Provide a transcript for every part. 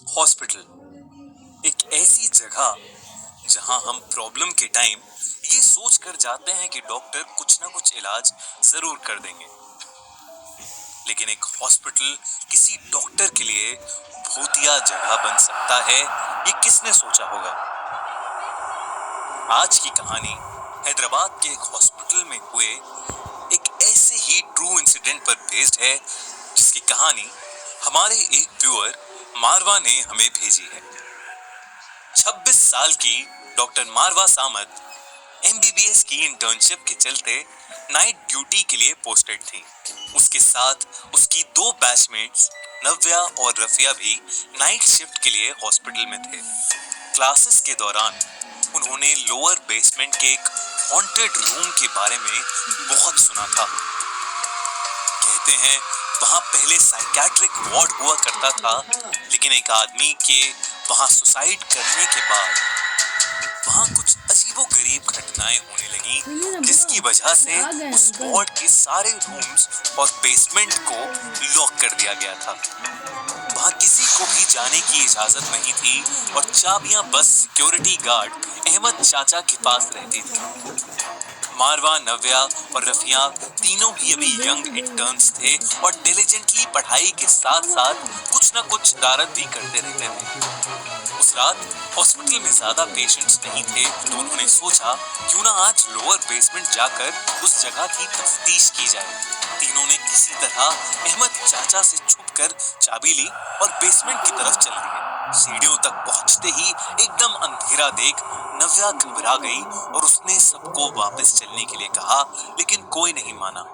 Hospital एक ऐसी जगह जहां हम प्रॉब्लम के टाइम ये सोच कर जाते हैं कि डॉक्टर कुछ ना कुछ इलाज जरूर कर देंगे, लेकिन एक हॉस्पिटल किसी डॉक्टर के लिए भूतिया जगह बन सकता है, ये किसने सोचा होगा। आज की कहानी हैदराबाद के एक हॉस्पिटल में हुए एक ऐसे ही ट्रू इंसिडेंट पर बेस्ड है, जिसकी कहानी हमारे एक व्यूअर मारवा ने हमें भेजी है। 26 साल की डॉक्टर मारवा सामत एमबीबीएस की इंटर्नशिप के चलते नाइट ड्यूटी के लिए पोस्टेड थी। उसके साथ उसकी दो बैचमेट्स नव्या और रफिया भी नाइट शिफ्ट के लिए हॉस्पिटल में थे। क्लासेस के दौरान उन्होंने लोअर बेसमेंट के एक हॉन्टेड रूम के बारे में बहुत सुना था। कहते हैं वहां पहले साइकियाट्रिक वार्ड हुआ करता था, लेकिन एक आदमी के वहां सुसाइड करने के बाद वहां कुछ अजीबोगरीब घटनाएं होने लगी, जिसकी वजह से उस वार्ड के सारे रूम्स और बेसमेंट को लॉक कर दिया गया था। वहां किसी को भी जाने की इजाजत नहीं थी और चाबियां बस सिक्योरिटी गार्ड अहमद चाचा के पास रहती थी। मारवा, नव्या और रफिया तीनों ही अभी यंग इंटर्न्स थे और डिलिजेंटली पढ़ाई के साथ साथ कुछ ना कुछ शरारत भी करते रहते थे। उस रात हॉस्पिटल में ज्यादा पेशेंट्स नहीं थे, तो उन्होंने सोचा क्यों ना आज लोअर बेसमेंट जाकर उस जगह की तफ्तीश की जाए। तीनों ने किसी तरह अहमद चाचा से छुपकर चाबी ली और बेसमेंट की तरफ चल दिए। सीढ़ियों तक पहुंचते ही एकदम अंधेरा देख नव्या घबरा गई और उसने सबको वापस चलने के लिए कहा, लेकिन कोई नहीं माना।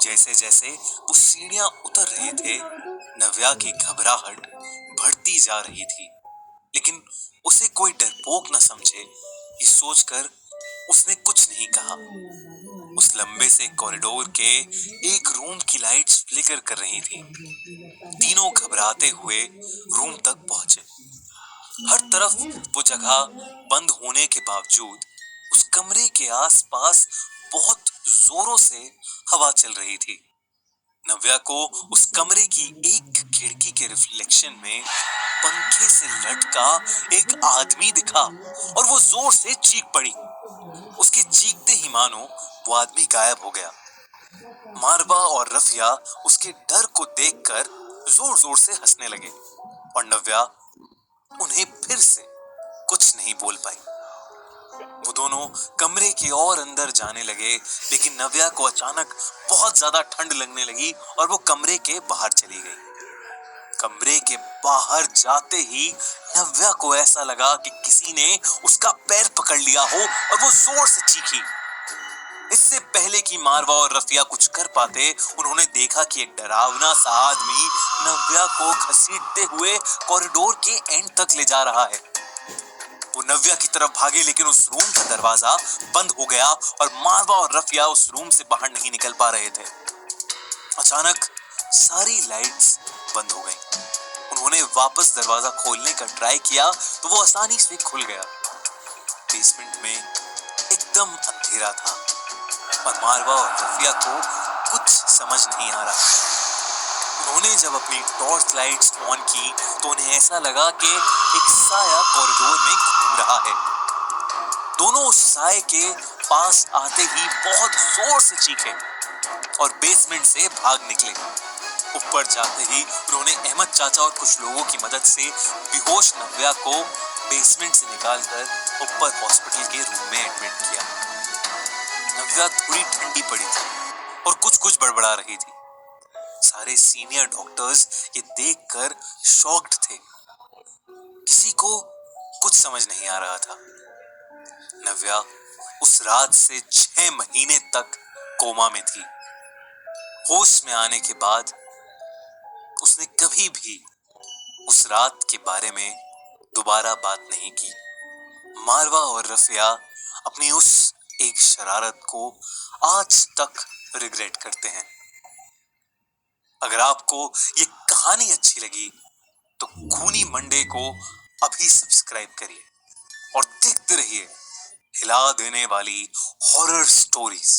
जैसे जैसे वो सीढ़ियां उतर रहे थे, नव्या की घबराहट बढ़ती जा रही थी, लेकिन उसे कोई डरपोक न समझे, ये सोचकर उसने कुछ नहीं कहा। उस लंबे से कॉरिडोर के एक रूम की लाइट्स फ्लिकर कर रही थी। तीनों घबराते हुए रूम तक पहुंचे। हर तरफ वो जगह बंद होने के बावजूद उस कमरे के आसपास बहुत जोरों से हवा चल रही थी। नव्या को उस कमरे की एक खिड़की के रिफ्लेक्शन में पंखे से लटका एक आदमी दिखा और वो जोर से चीख पड़ी। उसके चीखते ही मानो वो आदमी गायब हो गया। मारवा और रफिया उसके डर को देखकर जोर जोर से हंसने लगे और नव्या उन्हें फिर से कुछ नहीं बोल पाई। वो दोनों कमरे के और अंदर जाने लगे, लेकिन नव्या को अचानक बहुत ज्यादा ठंड लगने लगी और वो कमरे के बाहर चली गई। कमरे के बाहर जाते ही नव्या को ऐसा लगा कि किसी ने उसका पैर पकड़ लिया हो और वो जोर से चीखी। इससे पहले कि मारवा और रफिया कुछ कर पाते, उन्होंने देखा कि एक डरावना सा आदमी नव्या को घसीटते हुए कॉरिडोर के एंड तक ले जा रहा है। वो नव्या की तरफ भागे, लेकिन उस रूम का दरवाजा बंद हो गया और मारवा और रफिया उस रूम से बाहर नहीं निकल पा रहे थे। अचानक सारी लाइट्स बंद हो गई। उन्होंने वापस दरवाजा खोलने का ट्राई किया तो वो आसानी से खुल गया। बेसमेंट में एकदम अंधेरा था और मारवा और रफिया को कुछ समझ नहीं आ रहा। उन्होंने जब अपनी टॉर्च लाइट्स ऑन की तो उन्हें ऐसा लगा कि एक साया कॉरिडोर में घूम रहा है। दोनों उस साये के पास आते ही बहुत जोर से चीखे और बेसमेंट से भाग निकले। ऊपर जाते ही उन्होंने अहमद चाचा और कुछ लोगों की मदद से बेहोश नव्या को बेसमेंट से निकालकर ऊपर हॉस्पिटल के रूम में एडमिट किया। नव्या थोड़ी ठंडी पड़ी थी और कुछ कुछ बड़बड़ा रही थी। सारे सीनियर डॉक्टर्स ये देखकर शॉक्ड थे। किसी को कुछ समझ नहीं आ रहा था। नव्या उस रात से 6 महीने तक कोमा में थी। होश में आने के बाद उसने कभी भी उस रात के बारे में दोबारा बात नहीं की। मारवा और रफिया अपनी उस एक शरारत को आज तक रिग्रेट करते हैं। अगर आपको ये कहानी अच्छी लगी तो खूनी मंडे को अभी सब्सक्राइब करिए और देखते रहिए हिला देने वाली हॉरर स्टोरीज।